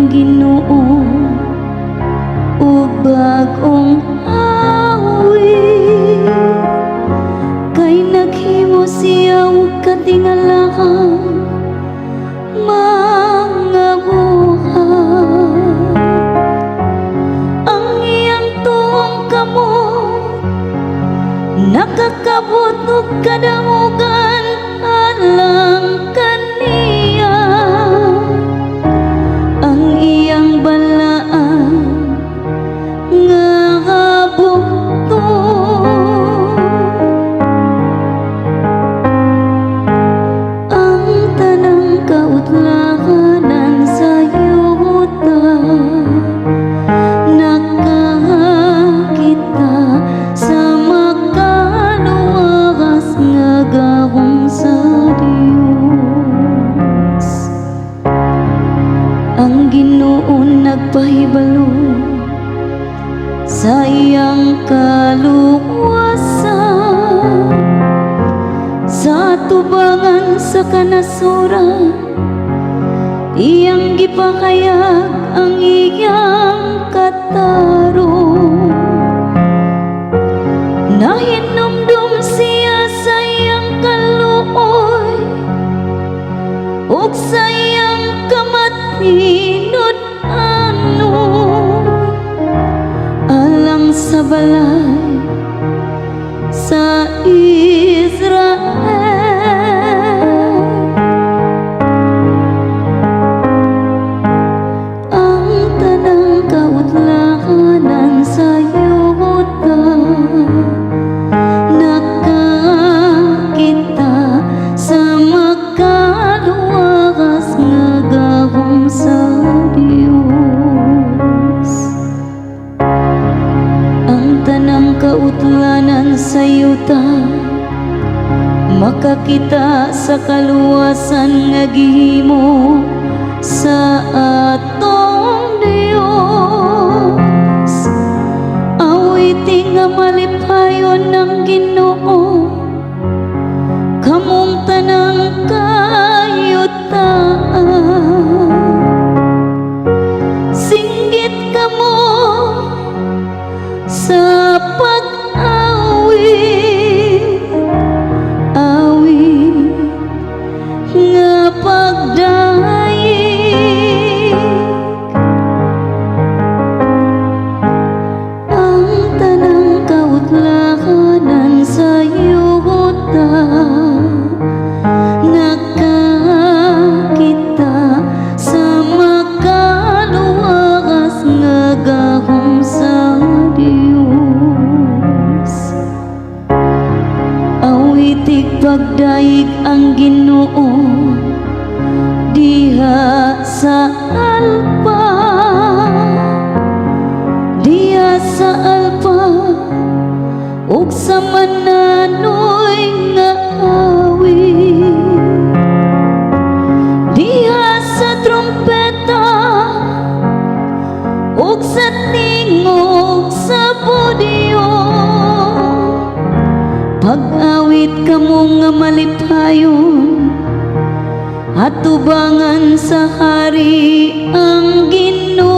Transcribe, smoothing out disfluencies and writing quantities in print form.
ang Ginoo ug bag-ong awit, kay naghimo siya og katingalahan mga buhat. Ang iyang tuong kamot nakakabot og kadamugan alang kaniya. Ang iyang balaan nga bukto ang tanang kautlahanan sa yuta, nakakita sa makaluwas nga gahong sa Dios. Ang Ginoo nagpahibalo sa iyang kaluwasan, sa tubangan sa kanasuran iyang gipakayag ang iyang katarong. Nahinumdum siya sa iyang kaluoy ug sa iyang kamatinod alang sa balay sa Israel. Ang tanang kautlahanan sa yuta nakakita sa makaluwas nga gahom sa Dios. Ang tanang kautlanan sa yuta makakita sa kaluwasan nga gihimo sa atong Dios. Awiti nga malipayon ng Ginoo kamong tanang kayutaan. Singgit kamo sa pag-awit, awit nga pagdaig. Ang tanang kautlahanan sa yuta nakakita sa makaluwas nga gahom sa Dios. Awitig pagdaig ang Ginoo diha sa alpa, diha sa alpa ug sa mananoy nga awit, diha sa trumpeta ug sa tingog sa podiyo. Pag-awit kamo nga malipayon at tubangan sa hari ang Ginoo.